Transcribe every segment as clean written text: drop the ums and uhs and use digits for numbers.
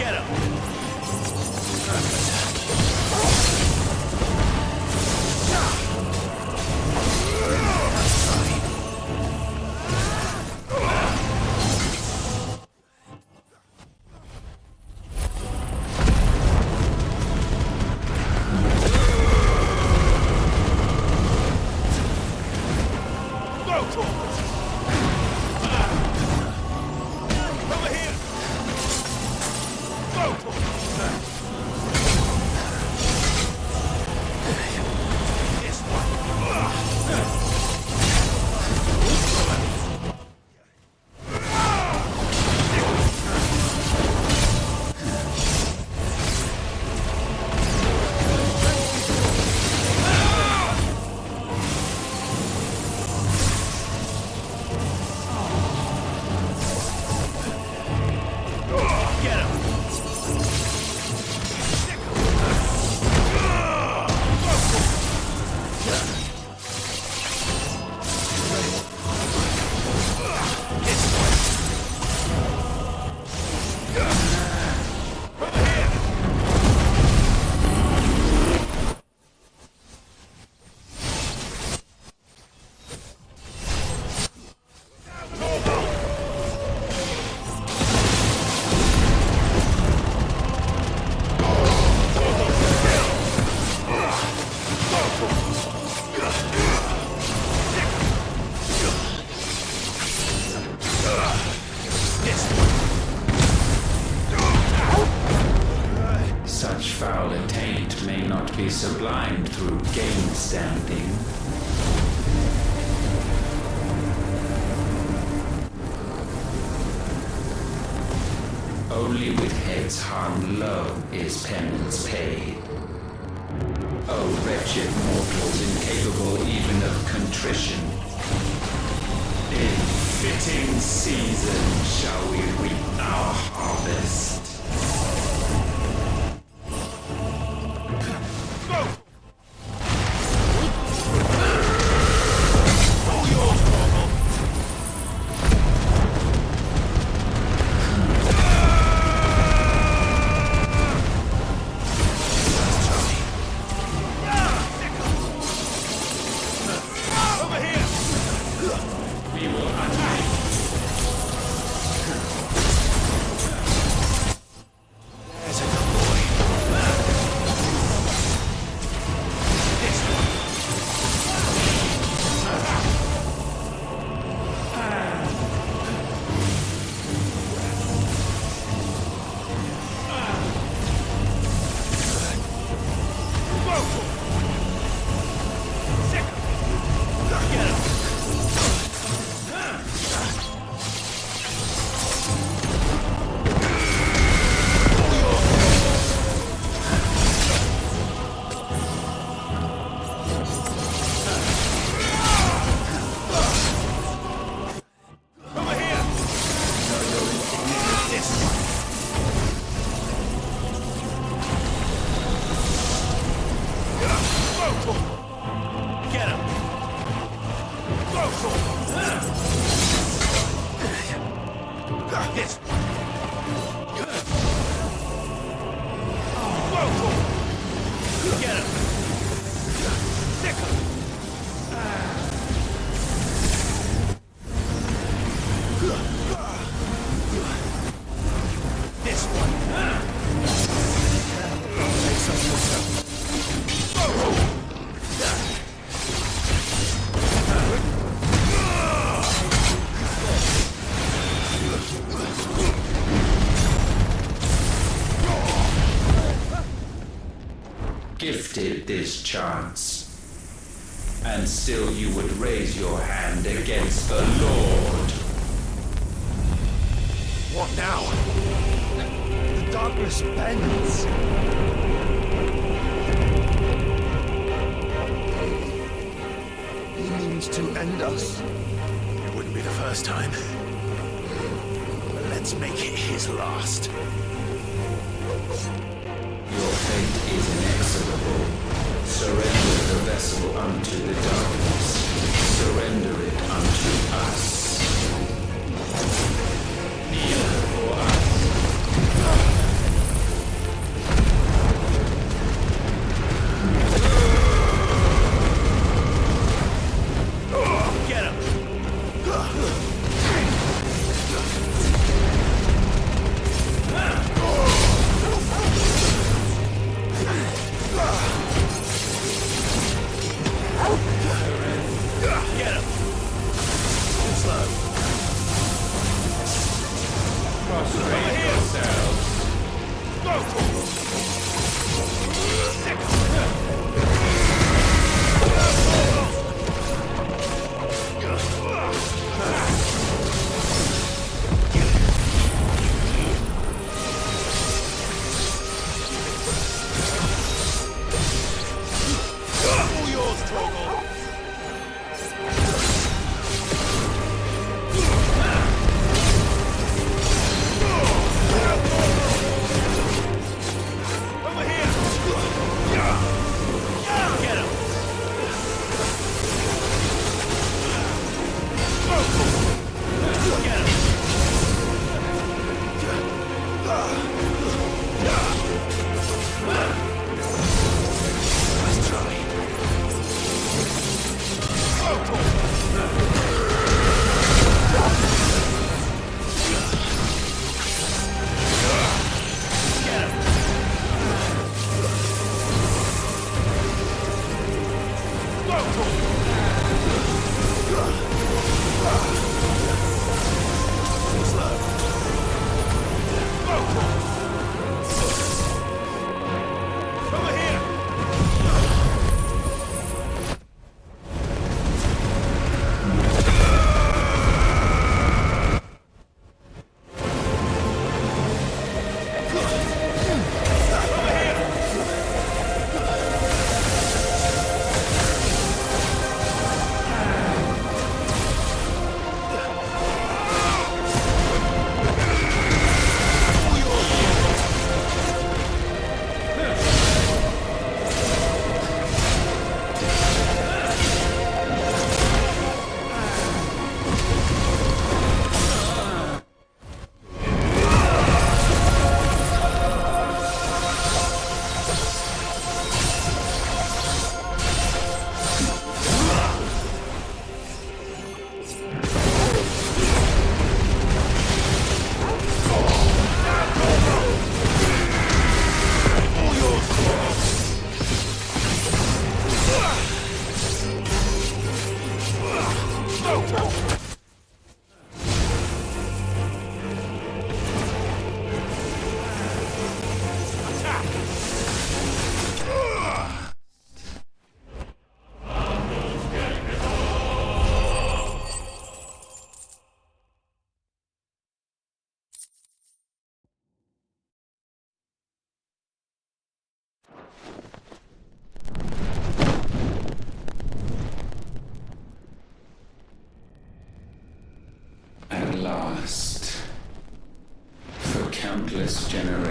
Get him! Such foul attaint may not be sublimed through game stamping. Only with heads hung low is penance paid. O wretched mortals incapable even of contrition. In fitting season shall we reap our harvest. Gifted this chance, and still you would raise your hand against the Lord. What now? The darkness bends. He means to end us. It wouldn't be the first time. But let's make it his last. Your fate is inexorable. Surrender the vessel unto the darkness. Surrender it unto us. Kneel for us.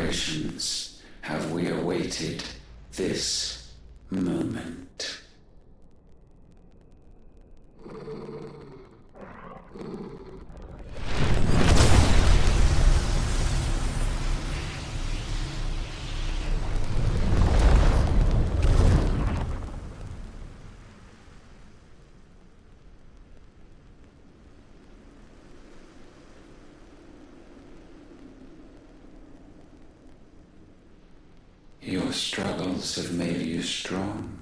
generations have we awaited this moment. Your struggles have made you strong,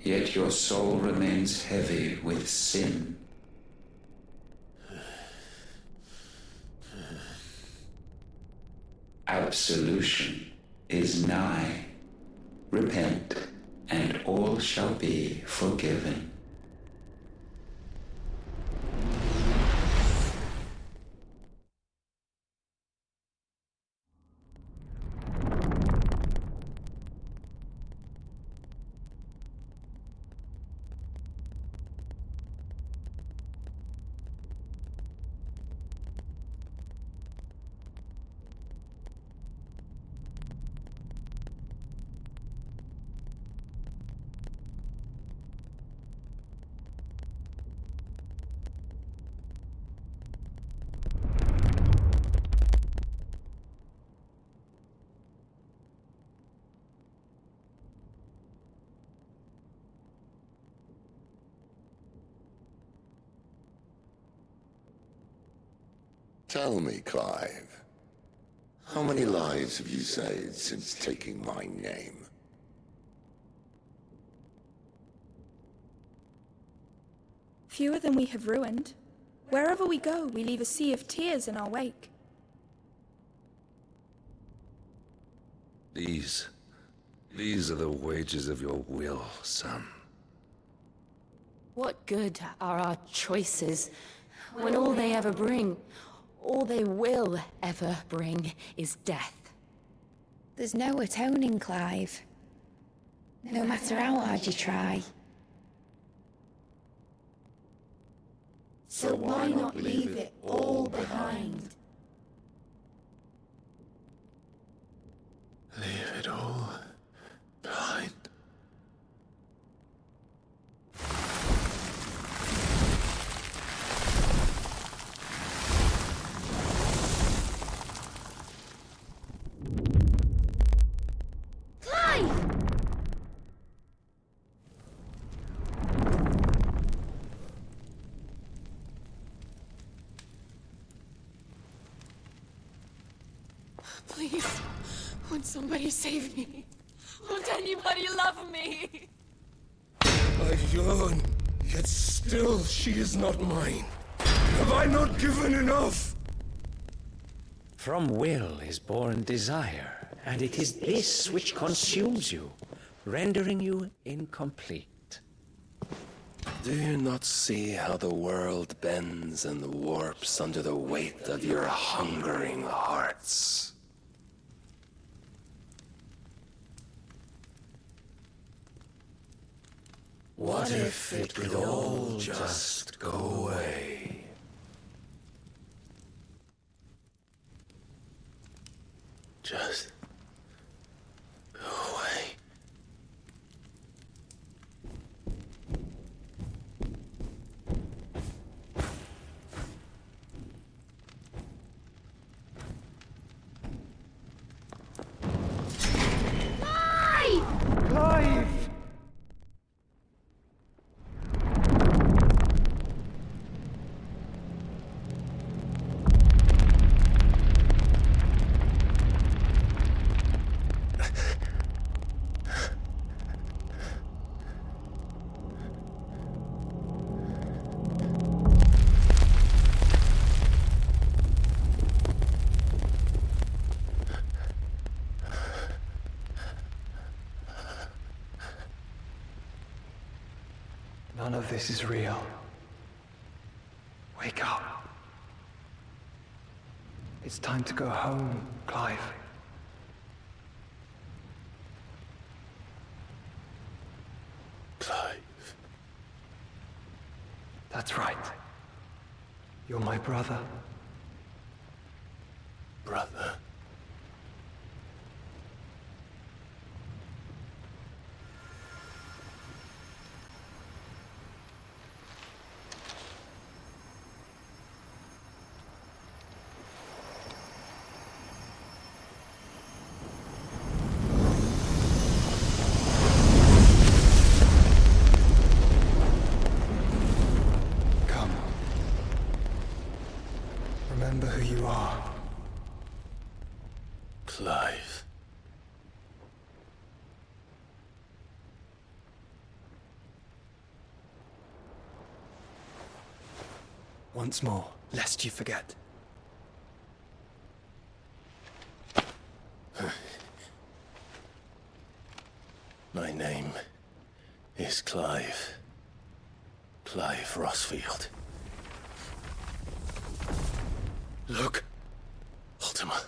yet your soul remains heavy with sin. Absolution is nigh. Repent, and all shall be forgiven. Tell me, Clive, how many lives have you saved since taking my name? Fewer than we have ruined. Wherever we go, we leave a sea of tears in our wake. These are the wages of your will, son. What good are our choices when all they ever bring, all they will ever bring, is death? There's no atoning, Clive. No matter how hard you try. So why not leave it all behind? Leave it all behind. Please, won't somebody save me? Won't anybody love me? I yearn, yet still she is not mine. Have I not given enough? From will is born desire, and it is this which consumes you, rendering you incomplete. Do you not see how the world bends and warps under the weight of your hungering hearts? What if it could all just go away? Just go away. Clive! None of this is real. Wake up. It's time to go home, Clive. Clive. That's right. You're my brother. Brother. Once more, lest you forget. My name is Clive. Clive Rossfield. Look, Ultima.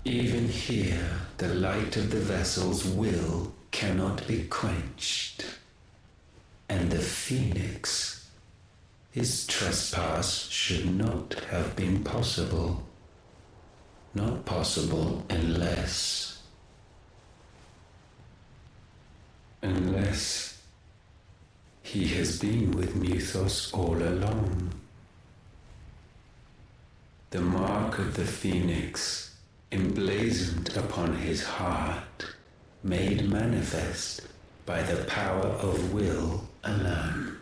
Even here, the light of the vessel's will cannot be quenched. And the Phoenix, his trespass should not have been possible. Not possible unless he has been with Mythos all along. The mark of the Phoenix, emblazoned upon his heart, made manifest by the power of will alone.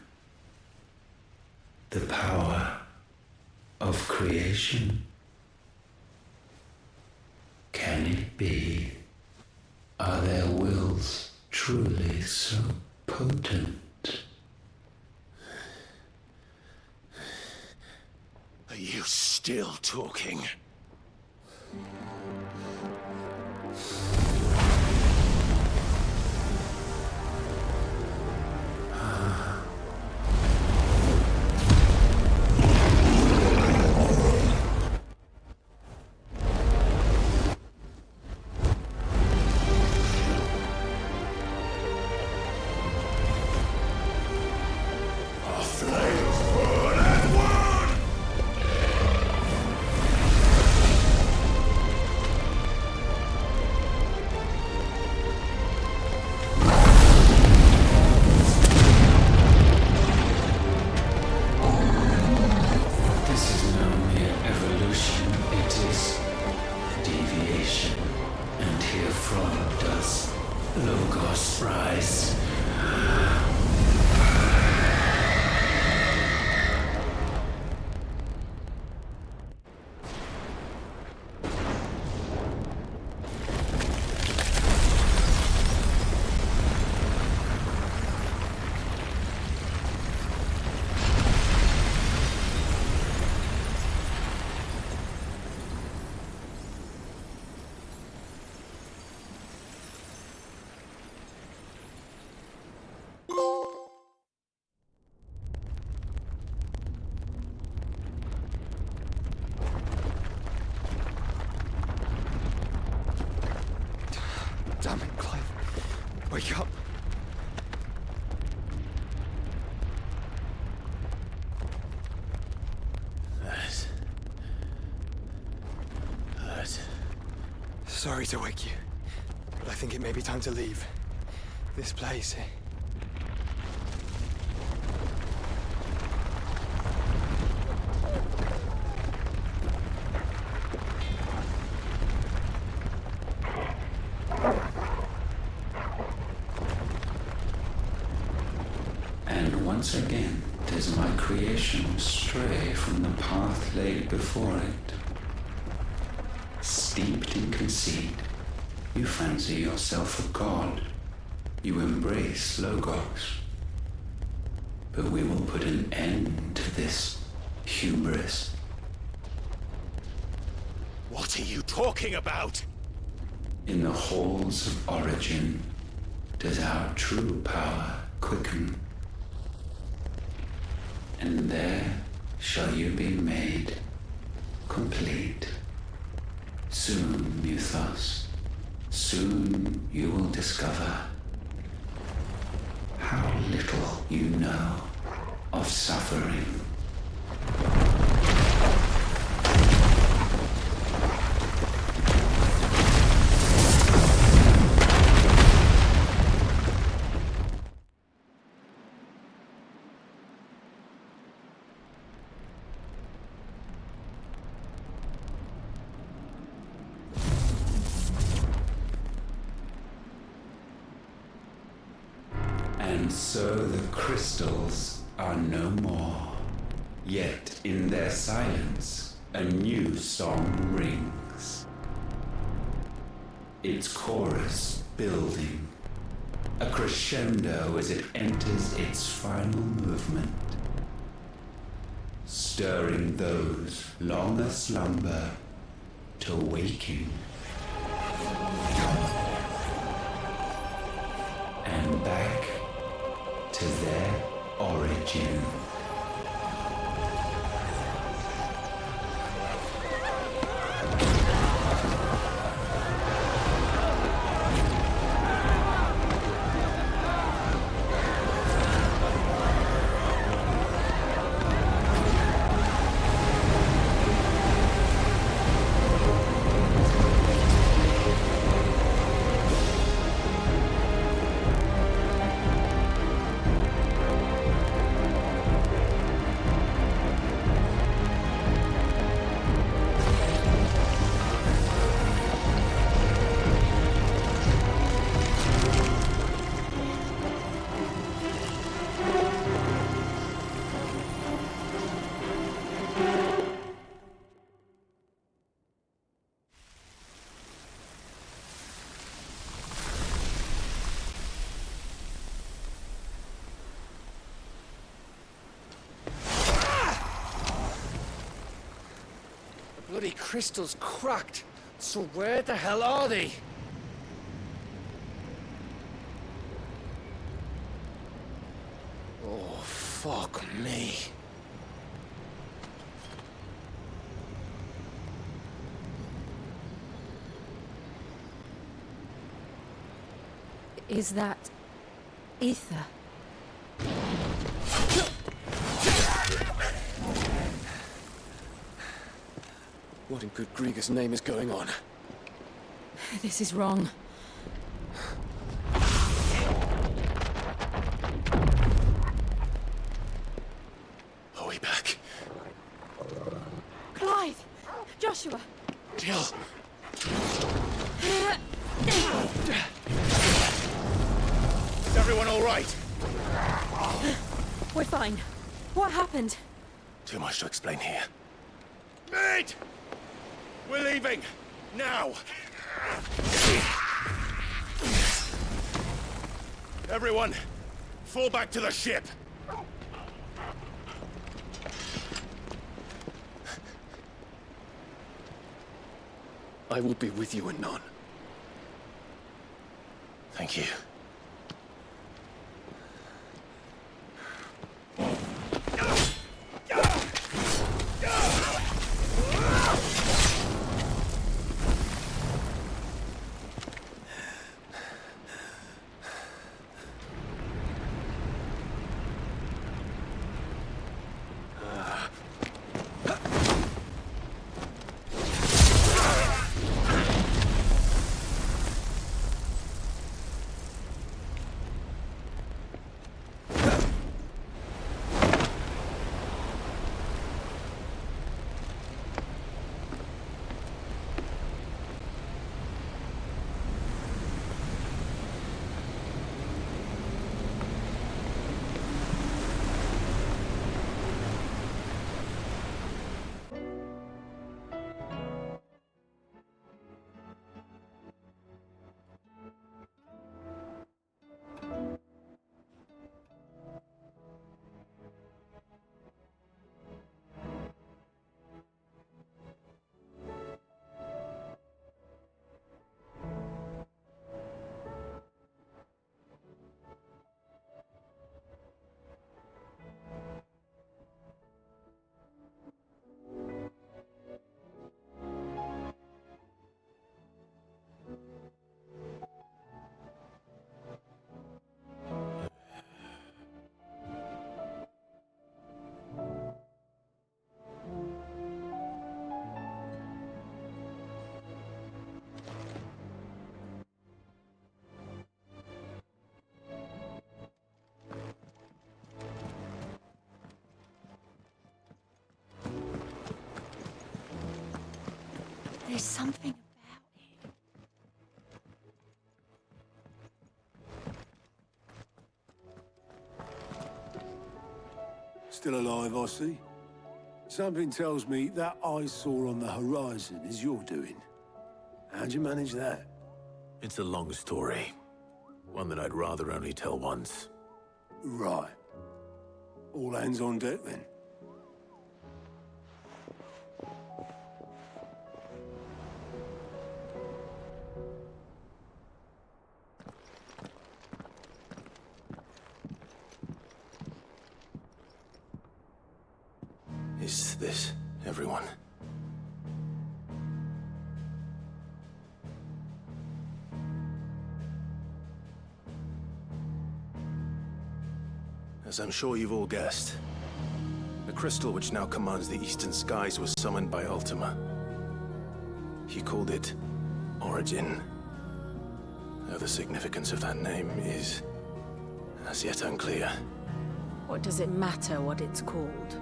The power of creation. Can it be? Are their wills truly so potent? Are you still talking? Damn it, Clive. Wake up. That hurt. Sorry to wake you, but I think it may be time to leave. This place. And once again, does my creation stray from the path laid before it? Steeped in conceit, you fancy yourself a god. You embrace Logos. But we will put an end to this hubris. What are you talking about? In the halls of origin, does our true power quicken. And there shall you be made complete. Soon, Mythos, soon you will discover how little you know of suffering. And so the crystals are no more. Yet in their silence, a new song rings. Its chorus building, a crescendo as it enters its final movement, stirring those long aslumber to waking, and back to their origin. Bloody crystal's cracked. So where the hell are they? Oh, fuck me. Is that ether? What in good Grieger's name is going on? This is wrong. Are we back? Clive! Joshua! Jill! Is everyone all right? We're fine. What happened? Too much to explain here. Mate! We're leaving! Now! Everyone, fall back to the ship! I will be with you anon. Thank you. There's something about it. Still alive, I see. Something tells me that I saw on the horizon is your doing. How'd you manage that? It's a long story. One that I'd rather only tell once. Right. All hands on deck then. Is this everyone? As I'm sure you've all guessed, the crystal which now commands the eastern skies was summoned by Ultima. He called it Origin. Though the significance of that name is as yet unclear. What does it matter what it's called?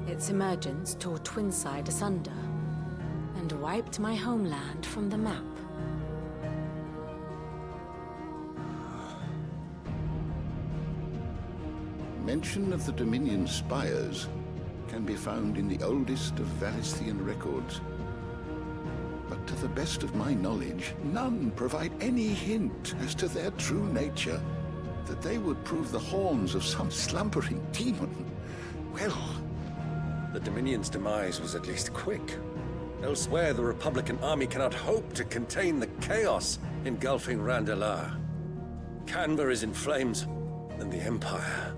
Its emergence tore Twinside asunder, and wiped my homeland from the map. Mention of the Dominion spires can be found in the oldest of Variscian records. But to the best of my knowledge, none provide any hint as to their true nature. That they would prove the horns of some slumbering demon. Well, The Dominion's demise was at least quick. Elsewhere, the Republican army cannot hope to contain the chaos engulfing Randalar. Canberra is in flames, and the Empire.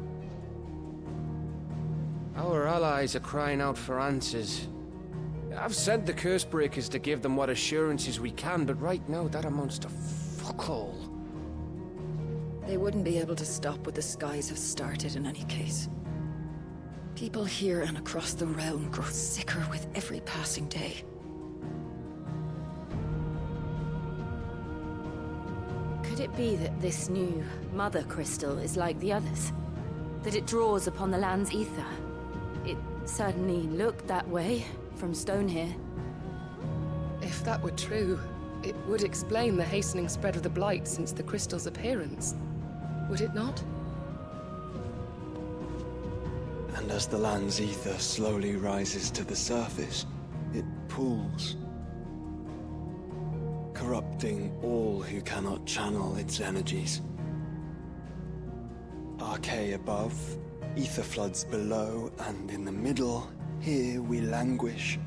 Our allies are crying out for answers. I've sent the Cursebreakers to give them what assurances we can, but right now that amounts to fuck all. They wouldn't be able to stop what the skies have started in any case. People here and across the realm grow sicker with every passing day. Could it be that this new Mother Crystal is like the others? That it draws upon the land's ether? It certainly looked that way from stone here. If that were true, it would explain the hastening spread of the Blight since the crystal's appearance. Would it not? And as the land's ether slowly rises to the surface, it pools, corrupting all who cannot channel its energies. Archay above, ether floods below, and in the middle, here we languish,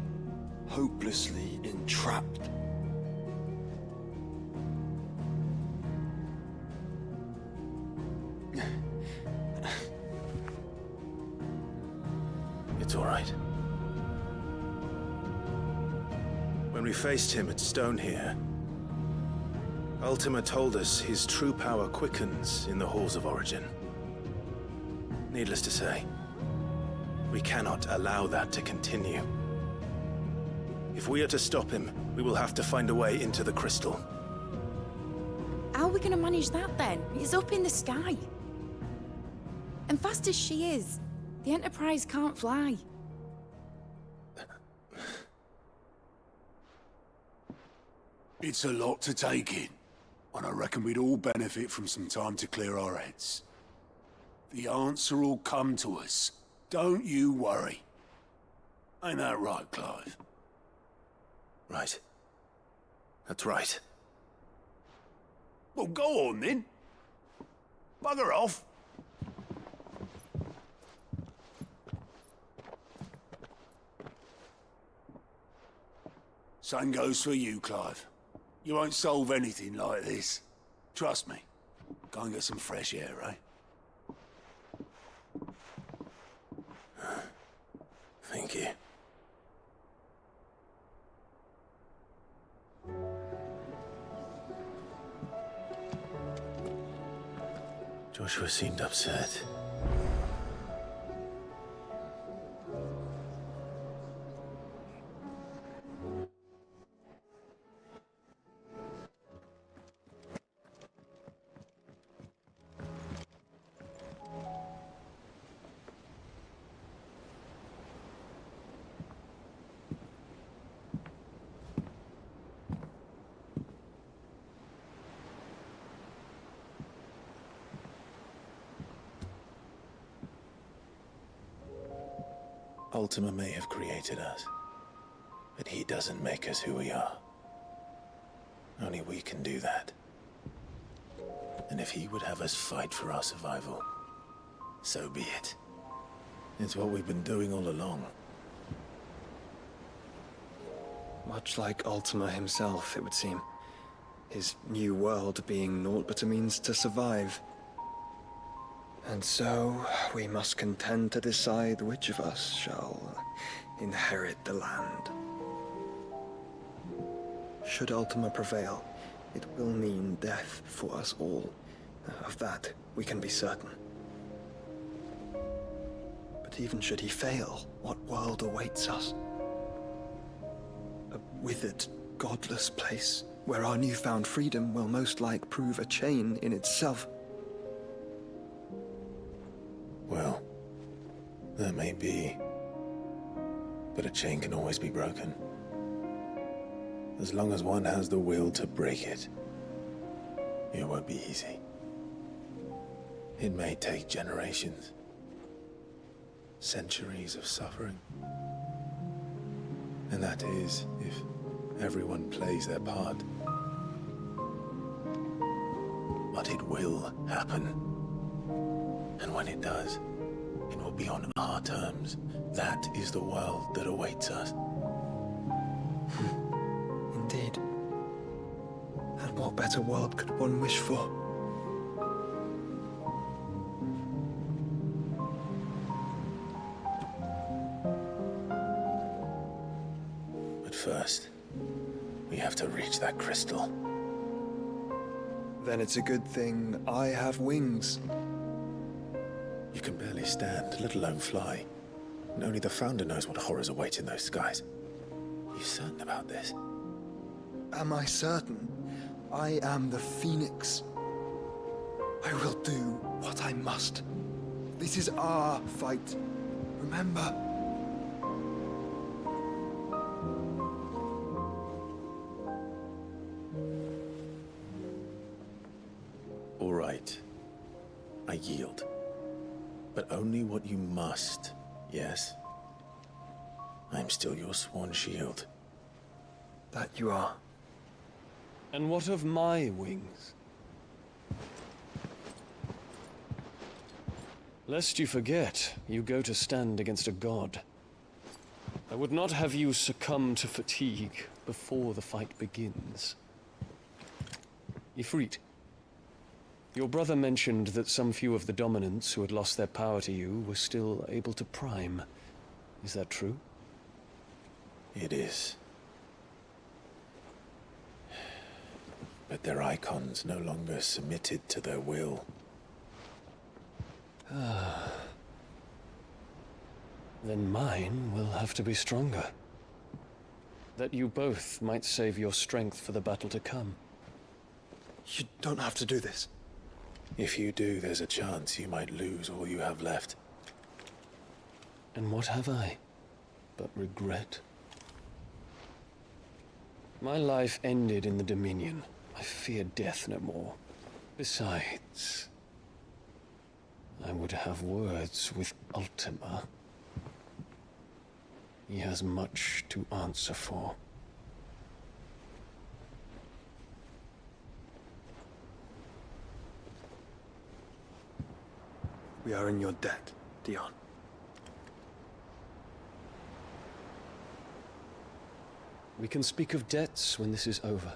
hopelessly entrapped. It's all right. When we faced him at Stone here, Ultima told us his true power quickens in the halls of Origin. Needless to say, we cannot allow that to continue. If we are to stop him, we will have to find a way into the crystal. How are we gonna manage that then? It's up in the sky. And fast as she is, the Enterprise can't fly. It's a lot to take in, and I reckon we'd all benefit from some time to clear our heads. The answer will come to us. Don't you worry. Ain't that right, Clive? Right. That's right. Well, go on then. Bugger off. Same goes for you, Clive. You won't solve anything like this. Trust me. Go and get some fresh air, eh? Thank you. Joshua seemed upset. Ultima may have created us, but he doesn't make us who we are. Only we can do that. And if he would have us fight for our survival, so be it. It's what we've been doing all along. Much like Ultima himself, it would seem. His new world being naught but a means to survive. And so, we must contend to decide which of us shall inherit the land. Should Ultima prevail, it will mean death for us all. Of that, we can be certain. But even should he fail, what world awaits us? A withered, godless place, where our newfound freedom will most like prove a chain in itself. Well, that may be. But a chain can always be broken. As long as one has the will to break it. It won't be easy. It may take generations. Centuries of suffering. And that is, if everyone plays their part. But it will happen. And when it does, it will be on our terms. That is the world that awaits us. Indeed. And what better world could one wish for? But first, we have to reach that crystal. Then it's a good thing I have wings. You can barely stand, let alone fly. And only the Founder knows what horrors await in those skies. Are you certain about this? Am I certain? I am the Phoenix. I will do what I must. This is our fight. Remember? All right. I yield. But only what you must, yes? I'm still your sworn shield. That you are. And what of my wings? Lest you forget, you go to stand against a god. I would not have you succumb to fatigue before the fight begins. Ifrit, your brother mentioned that some few of the dominants who had lost their power to you were still able to prime. Is that true? It is. But their icons no longer submitted to their will. Then mine will have to be stronger. That you both might save your strength for the battle to come. You don't have to do this. If you do, there's a chance you might lose all you have left. And what have I but regret? My life ended in the Dominion. I fear death no more. Besides, I would have words with Ultima. He has much to answer for. We are in your debt, Dion. We can speak of debts when this is over.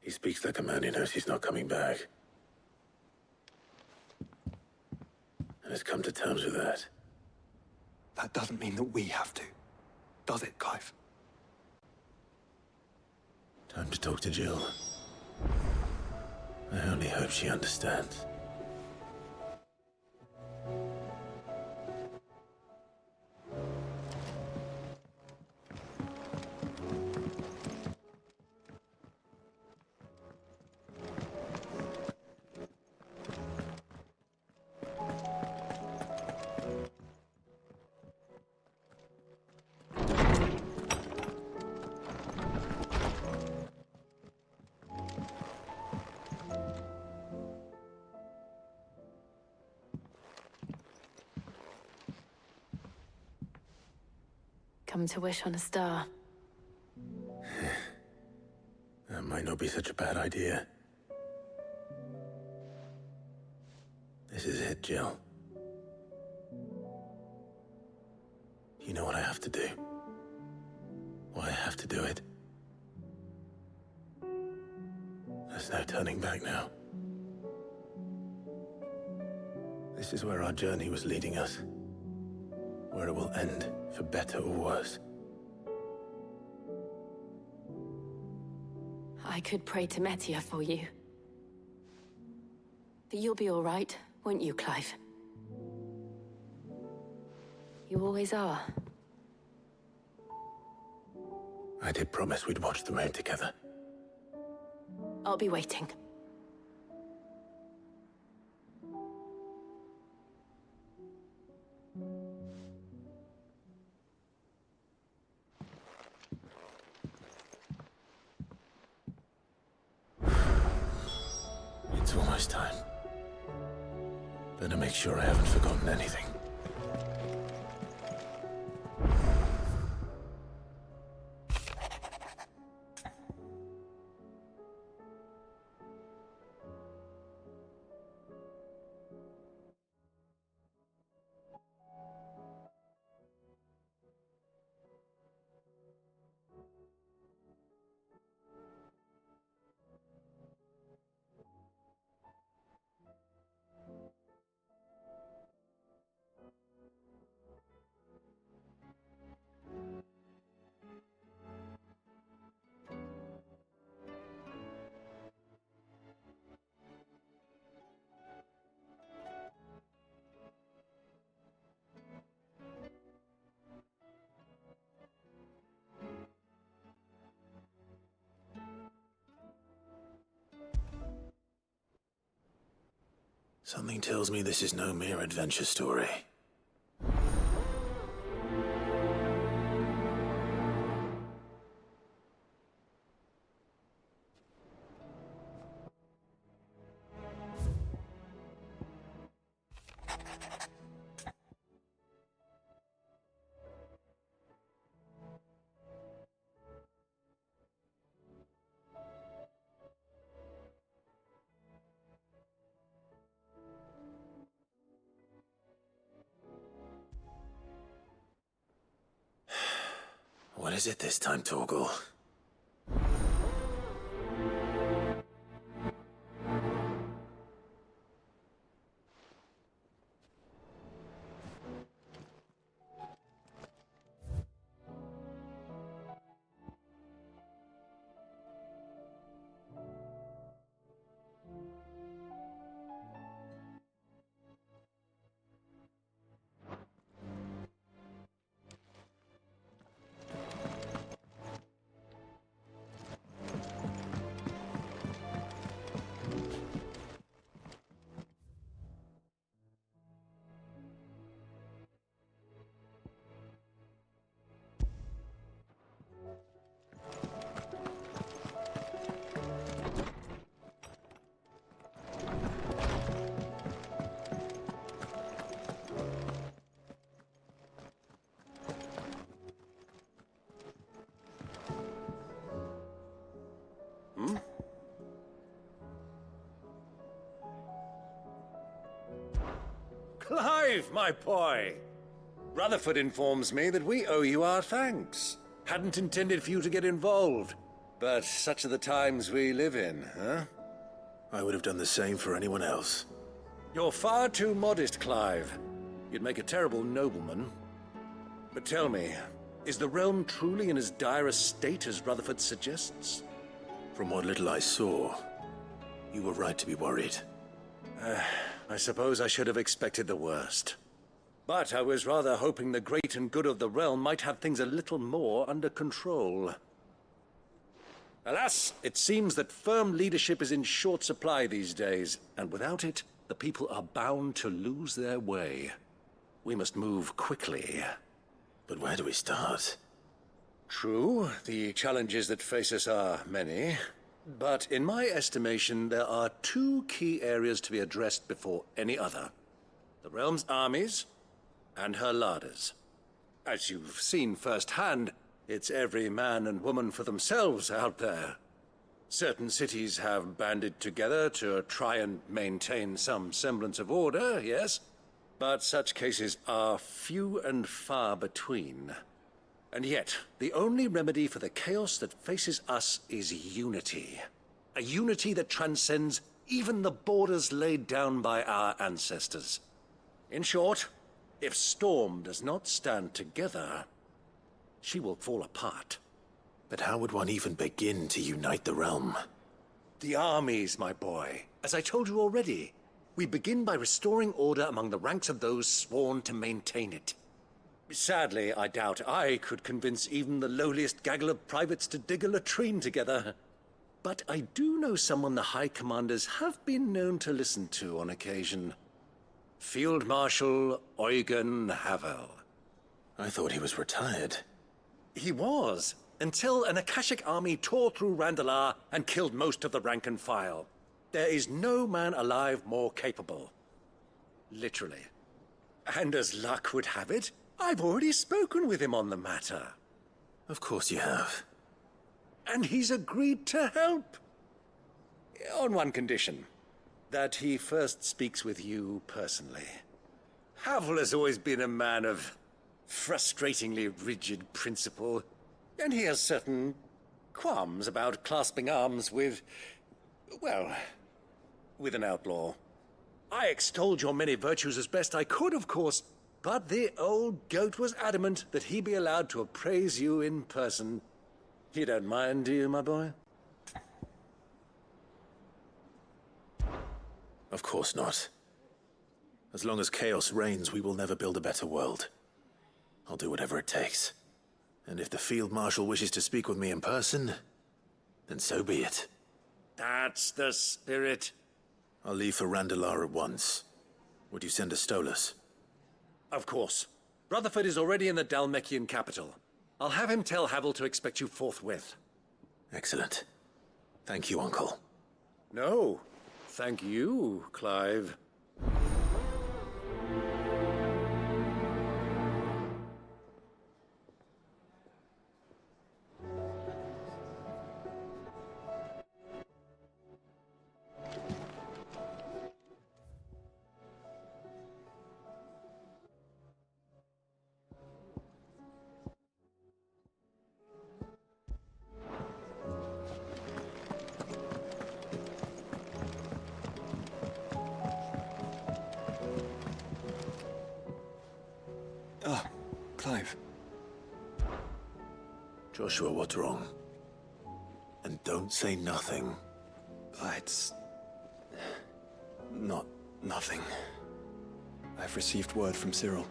He speaks like a man who knows he's not coming back. And has come to terms with that. That doesn't mean that we have to, does it, Clive? Time to talk to Jill. I only hope she understands. Come to wish on a star. That might not be such a bad idea. This is it, Jill. You know what I have to do. Why I have to do it. There's no turning back now. This is where our journey was leading us. Where it will end, for better or worse. I could pray to Metia for you. But you'll be all right, won't you, Clive? You always are. I did promise we'd watch the moon together. I'll be waiting. It's almost time. Better make sure I haven't forgotten anything. Something tells me this is no mere adventure story. What is it this time, Torgal? Clive, my boy! Rutherford informs me that we owe you our thanks. Hadn't intended for you to get involved, but such are the times we live in, huh? I would have done the same for anyone else. You're far too modest, Clive. You'd make a terrible nobleman. But tell me, is the realm truly in as dire a state as Rutherford suggests? From what little I saw, you were right to be worried. I suppose I should have expected the worst. But I was rather hoping the great and good of the realm might have things a little more under control. Alas, it seems that firm leadership is in short supply these days, and without it, the people are bound to lose their way. We must move quickly. But where do we start? True, the challenges that face us are many. But in my estimation, there are two key areas to be addressed before any other. The realm's armies and her larders. As you've seen firsthand, it's every man and woman for themselves out there. Certain cities have banded together to try and maintain some semblance of order, yes? But such cases are few and far between. And yet, the only remedy for the chaos that faces us is unity. A unity that transcends even the borders laid down by our ancestors. In short, if Storm does not stand together, she will fall apart. But how would one even begin to unite the realm? The armies, my boy. As I told you already, we begin by restoring order among the ranks of those sworn to maintain it. Sadly, I doubt I could convince even the lowliest gaggle of privates to dig a latrine together. But I do know someone the High Commanders have been known to listen to on occasion. Field Marshal Eugen Havel. I thought he was retired. He was, until an Akashic army tore through Randalar and killed most of the rank and file. There is no man alive more capable. Literally. And as luck would have it, I've already spoken with him on the matter. Of course you have. And he's agreed to help. On one condition. That he first speaks with you personally. Havel has always been a man of frustratingly rigid principle, and he has certain qualms about clasping arms with, well, with an outlaw. I extolled your many virtues as best I could, of course, but the old goat was adamant that he be allowed to appraise you in person. You don't mind, do you, my boy? Of course not. As long as chaos reigns, we will never build a better world. I'll do whatever it takes. And if the Field Marshal wishes to speak with me in person, then so be it. That's the spirit. I'll leave for Randalar at once. Would you send a Stolas? Of course. Rutherford is already in the Dalmekian capital. I'll have him tell Havel to expect you forthwith. Excellent. Thank you, Uncle. No. Thank you, Clive. Clive. Joshua, what's wrong? And don't say nothing. It's not nothing. I've received word from Cyril.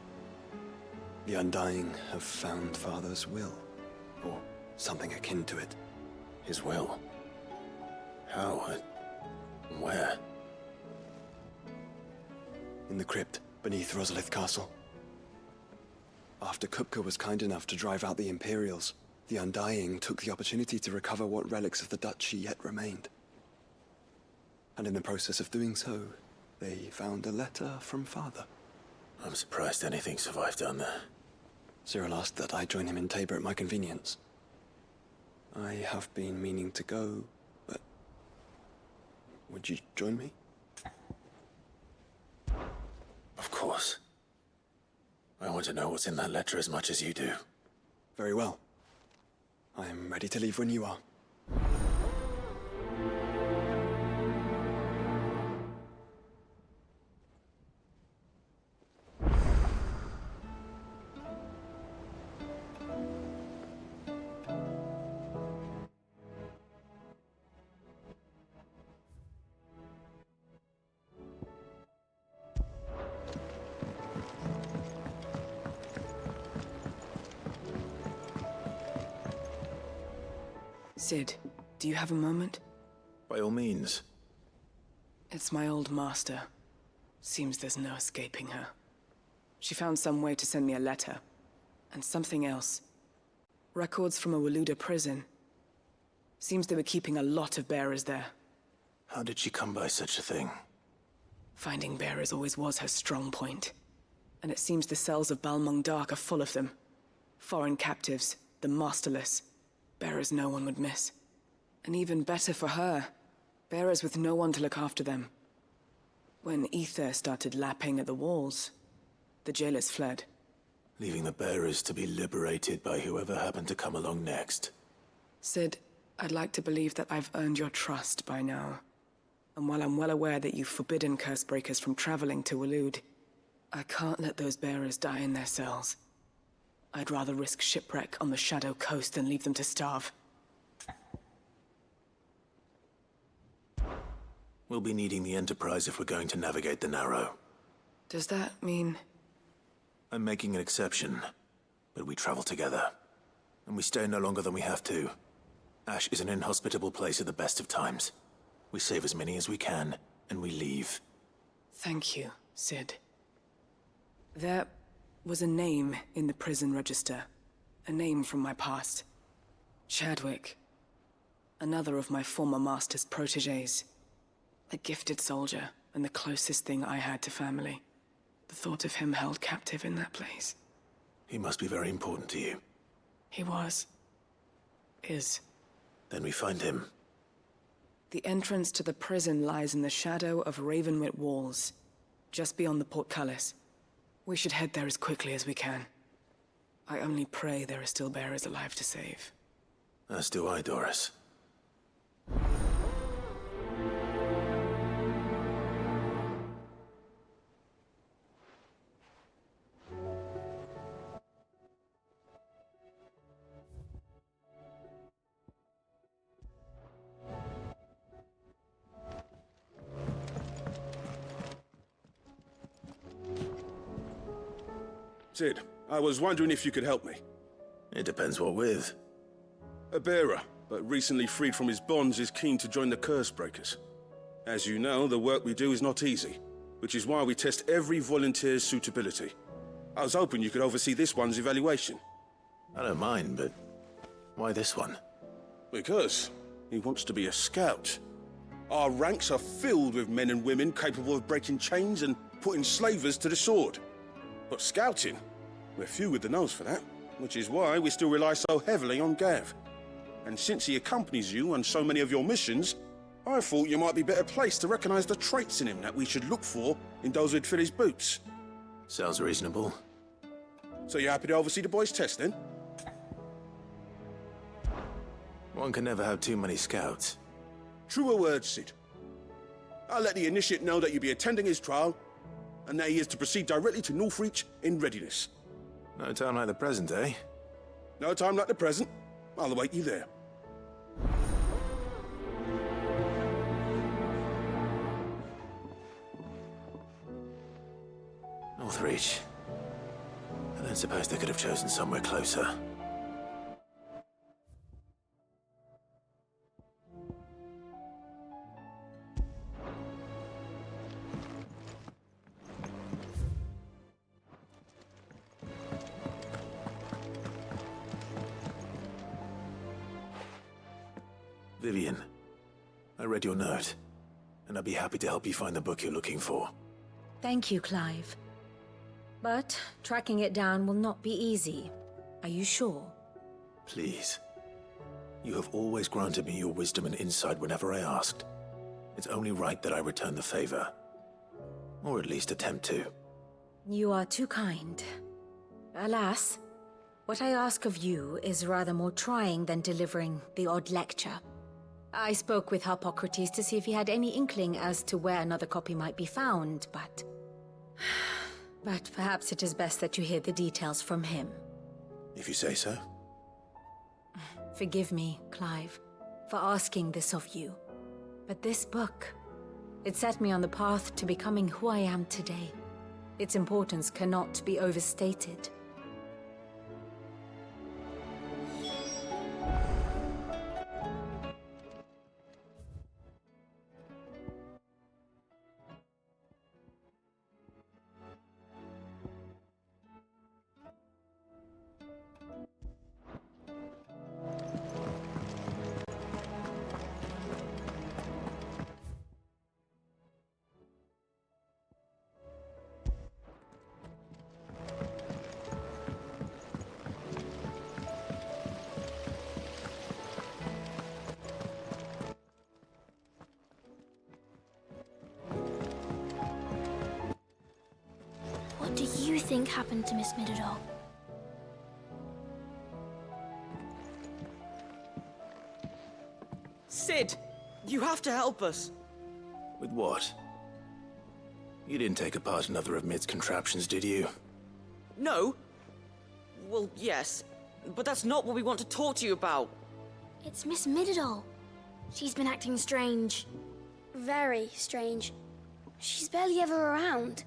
The Undying have found Father's will, or something akin to it. His will? How? And where? In the crypt beneath Rosalith Castle. After Kupka was kind enough to drive out the Imperials, the Undying took the opportunity to recover what relics of the Duchy yet remained. And in the process of doing so, they found a letter from Father. I'm surprised anything survived down there. Cyril asked that I join him in Tabor at my convenience. I have been meaning to go, but... would you join me? Of course. I want to know what's in that letter as much as you do. Very well. I am ready to leave when you are. Sid, do you have a moment? By all means. It's my old master. Seems there's no escaping her. She found some way to send me a letter. And something else. Records from a Waluda prison. Seems they were keeping a lot of bearers there. How did she come by such a thing? Finding bearers always was her strong point. And it seems the cells of Balmung Dark are full of them. Foreign captives, the masterless. Bearers no one would miss. And even better for her, bearers with no one to look after them. When ether started lapping at the walls, the jailers fled. Leaving the bearers to be liberated by whoever happened to come along next. Sid, I'd like to believe that I've earned your trust by now. And while I'm well aware that you've forbidden Cursebreakers from traveling to Waloed, I can't let those bearers die in their cells. I'd rather risk shipwreck on the Shadow Coast than leave them to starve. We'll be needing the Enterprise if we're going to navigate the Narrow. Does that mean... I'm making an exception, but we travel together. And we stay no longer than we have to. Ash is an inhospitable place at the best of times. We save as many as we can, and we leave. Thank you, Sid. There was a name in the prison register. A name from my past. Chadwick. Another of my former master's protégés. A gifted soldier, and the closest thing I had to family. The thought of him held captive in that place. He must be very important to you. He was. Is. Then we find him. The entrance to the prison lies in the shadow of Ravenwit Walls, just beyond the portcullis. We should head there as quickly as we can. I only pray there are still bearers alive to save. As do I, Doris. Sid, I was wondering if you could help me. It depends what with. A bearer, but recently freed from his bonds, is keen to join the Cursebreakers. As you know, the work we do is not easy, which is why we test every volunteer's suitability. I was hoping you could oversee this one's evaluation. I don't mind, but why this one? Because he wants to be a scout. Our ranks are filled with men and women capable of breaking chains and putting slavers to the sword. But scouting, we're few with the nose for that, which is why we still rely so heavily on Gav. And since he accompanies you on so many of your missions, I thought you might be better placed to recognize the traits in him that we should look for in those who'd fill his boots. Sounds reasonable. So you're happy to oversee the boys' test, then? One can never have too many scouts. Truer words, Sid. I'll let the initiate know that you'll be attending his trial, and that he is to proceed directly to Northreach in readiness. No time like the present, eh? No time like the present. I'll await you there. Northreach. I don't suppose they could have chosen somewhere closer. Vivian, I read your note, and I'd be happy to help you find the book you're looking for. Thank you, Clive. But tracking it down will not be easy. Are you sure? Please. You have always granted me your wisdom and insight whenever I asked. It's only right that I return the favor. Or at least attempt to. You are too kind. Alas, what I ask of you is rather more trying than delivering the odd lecture. I spoke with Harpocrates to see if he had any inkling as to where another copy might be found, but... But perhaps it is best that you hear the details from him. If you say so. Forgive me, Clive, for asking this of you. But this book, it set me on the path to becoming who I am today. Its importance cannot be overstated. think happened to Miss Middledore? Sid! You have to help us! With what? You didn't take apart another of Mid's contraptions, did you? No? Well, yes. But that's not what we want to talk to you about. It's Miss Middledore. She's been acting strange. Very strange. She's barely ever around.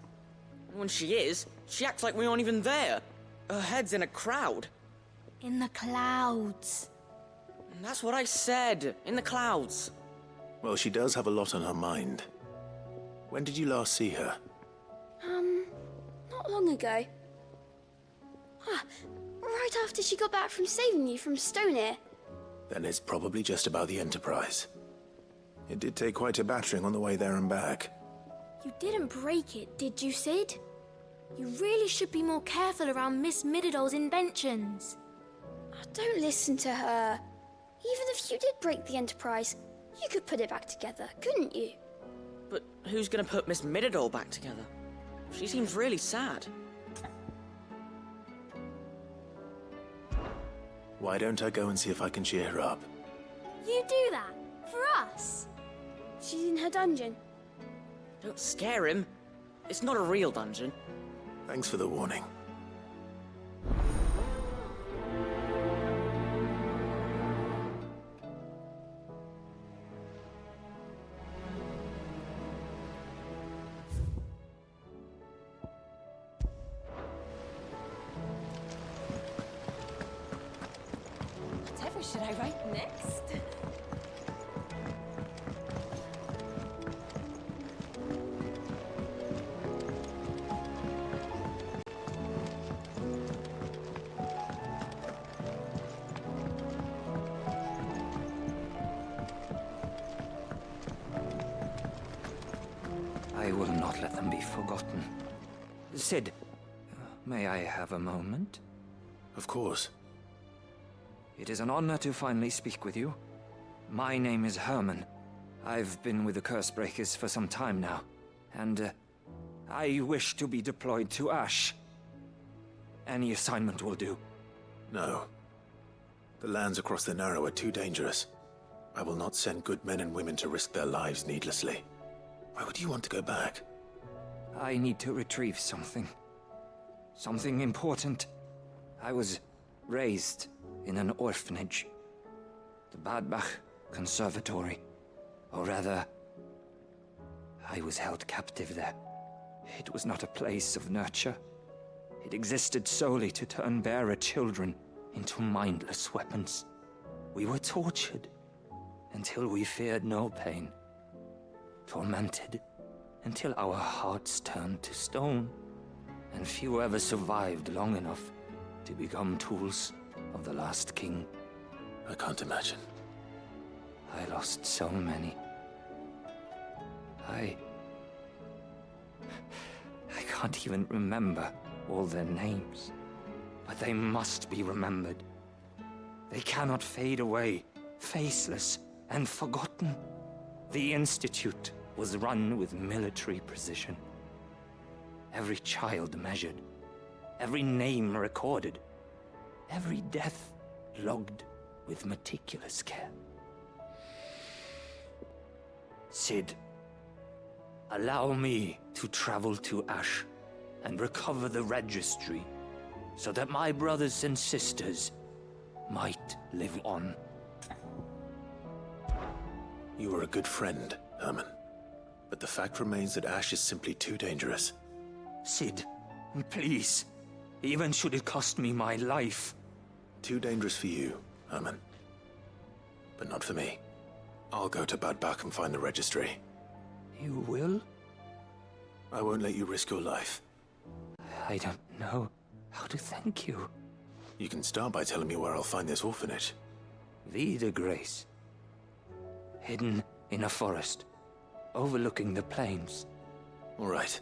When she is, she acts like we aren't even there. Her head's in a crowd. In the clouds. That's what I said. In the clouds. Well, she does have a lot on her mind. When did you last see her? Not long ago. Right after she got back from saving you from Stoneir. Then it's probably just about the Enterprise. It did take quite a battering on the way there and back. You didn't break it, did you, Sid? You really should be more careful around Miss Middeldore's inventions. Don't listen to her. Even if you did break the Enterprise, you could put it back together, couldn't you? But who's gonna put Miss Middledore back together? She seems really sad. Why don't I go and see if I can cheer her up? You do that? For us? She's in her dungeon. Don't scare him. It's not a real dungeon. Thanks for the warning. Whatever should I write next? I will not let them be forgotten. Sid, may I have a moment? Of course. It is an honor to finally speak with you. My name is Herman. I've been with the Cursebreakers for some time now, and I wish to be deployed to Ash. Any assignment will do. No. The lands across the Narrow are too dangerous. I will not send good men and women to risk their lives needlessly. Why would you want to go back? I need to retrieve something. Something important. I was raised in an orphanage. The Badbach Conservatory. Or rather, I was held captive there. It was not a place of nurture. It existed solely to turn bearer children into mindless weapons. We were tortured until we feared no pain. Tormented until our hearts turned to stone, and few ever survived long enough to become tools of the last king. I can't imagine. I lost so many. I can't even remember all their names, but they must be remembered. They cannot fade away, faceless and forgotten. The Institute was run with military precision. Every child measured, every name recorded, every death logged with meticulous care. Sid, allow me to travel to Ash and recover the registry so that my brothers and sisters might live on. You are a good friend, Herman. But the fact remains that Ash is simply too dangerous. Sid, please. Even should it cost me my life. Too dangerous for you, Herman. But not for me. I'll go to Bad Bach and find the registry. You will? I won't let you risk your life. I don't know how to thank you. You can start by telling me where I'll find this orphanage. Vida Grace. Hidden in a forest, overlooking the plains. All right.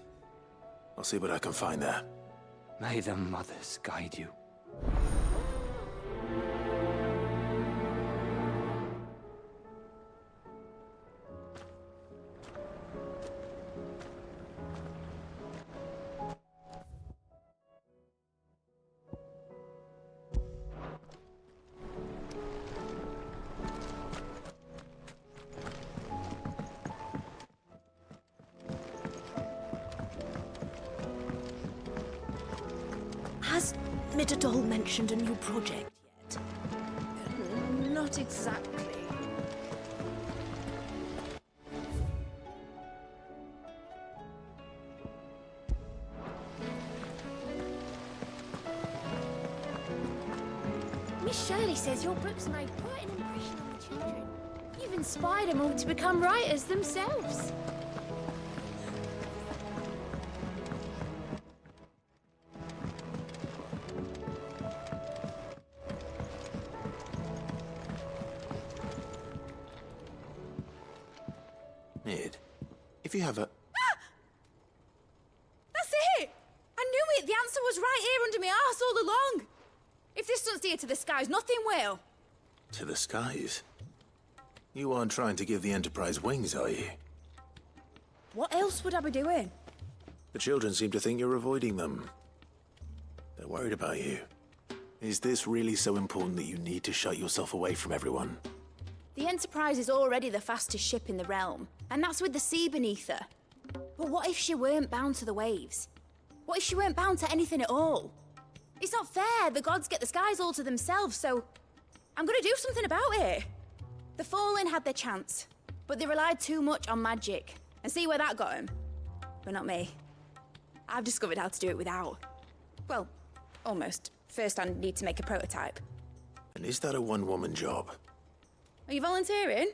I'll see what I can find there. May the mothers guide you. Midadol mentioned a new project yet? Not exactly. Miss Shirley says your books made quite an impression on the children. You've inspired them all to become writers themselves. Ned, if you have a... That's it! I knew it! The answer was right here under my arse all along! If this doesn't steer to the skies, nothing will! To the skies? You aren't trying to give the Enterprise wings, are you? What else would I be doing? The children seem to think you're avoiding them. They're worried about you. Is this really so important that you need to shut yourself away from everyone? The Enterprise is already the fastest ship in the realm, and that's with the sea beneath her. But what if she weren't bound to the waves? What if she weren't bound to anything at all? It's not fair. The gods get the skies all to themselves, so I'm gonna do something about it. The Fallen had their chance, but they relied too much on magic. And see where that got them? But not me. I've discovered how to do it without. Well, almost. First, I need to make a prototype. And is that a one-woman job? Are you volunteering?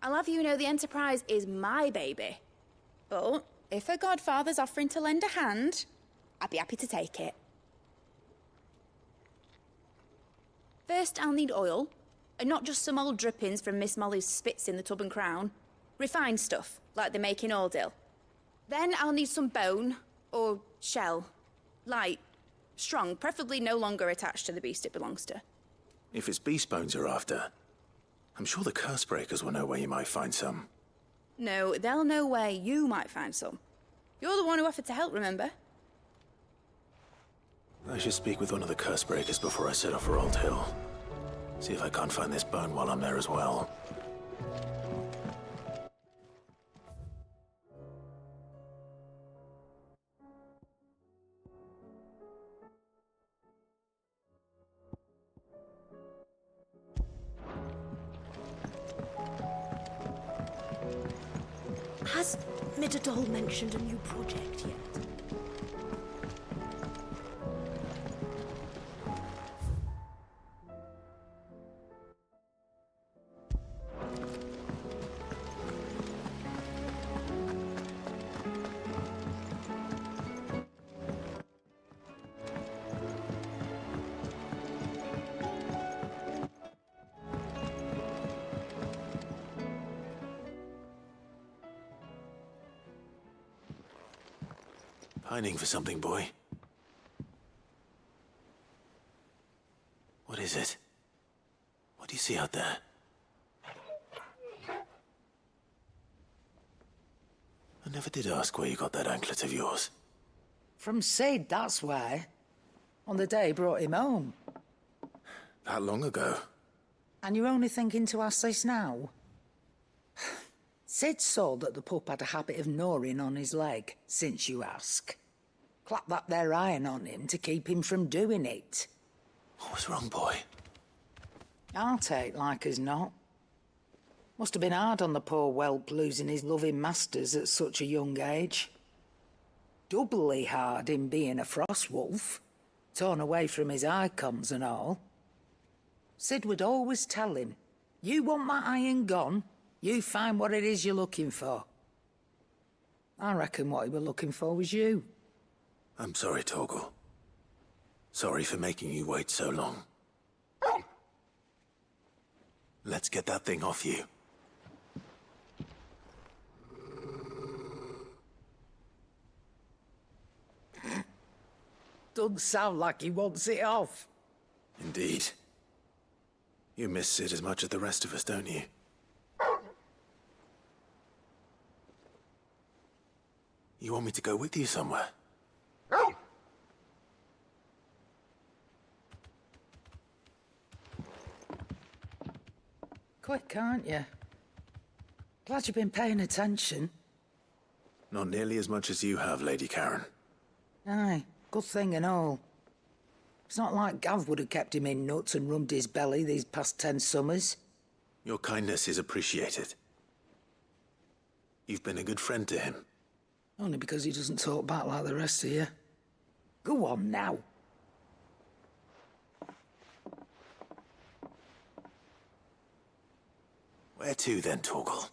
I'll have you know the Enterprise is my baby. But if her godfather's offering to lend a hand, I'd be happy to take it. First, I'll need oil, and not just some old drippings from Miss Molly's spits in the Tub and Crown. Refined stuff, like they make in Ordill. Then I'll need some bone, or shell. Light, strong, preferably no longer attached to the beast it belongs to. If it's beast bones you're after, I'm sure the curse breakers will know where you might find some. No, they'll know where you might find some. You're the one who offered to help, remember? I should speak with one of the curse breakers before I set off for Old Hill. See if I can't find this bone while I'm there as well. Has Midadol mentioned a new project yet? Pining for something, boy. What is it? What do you see out there? I never did ask where you got that anklet of yours. From Sid, that's why. On the day he brought him home. That long ago? And you're only thinking to ask this now? Sid saw that the pup had a habit of gnawing on his leg, since you ask. Clap that there iron on him to keep him from doing it. What was wrong, boy? I'll take like as not. Must have been hard on the poor whelp losing his loving masters at such a young age. Doubly hard in being a frost wolf, torn away from his icons and all. Sid would always tell him, you want that iron gone, you find what it is you're looking for. I reckon what he were looking for was you. I'm sorry, Torgal. Sorry for making you wait so long. Let's get that thing off you. Doesn't sound like he wants it off. Indeed. You miss Sid as much as the rest of us, don't you? You want me to go with you somewhere? Quick, aren't you? Glad you've been paying attention. Not nearly as much as you have, Lady Karen. Aye, good thing and all. It's not like Gav would have kept him in nuts and rubbed his belly these past 10 summers. Your kindness is appreciated. You've been a good friend to him. Only because he doesn't talk back like the rest of you. Go on now. Where to then, Torgal?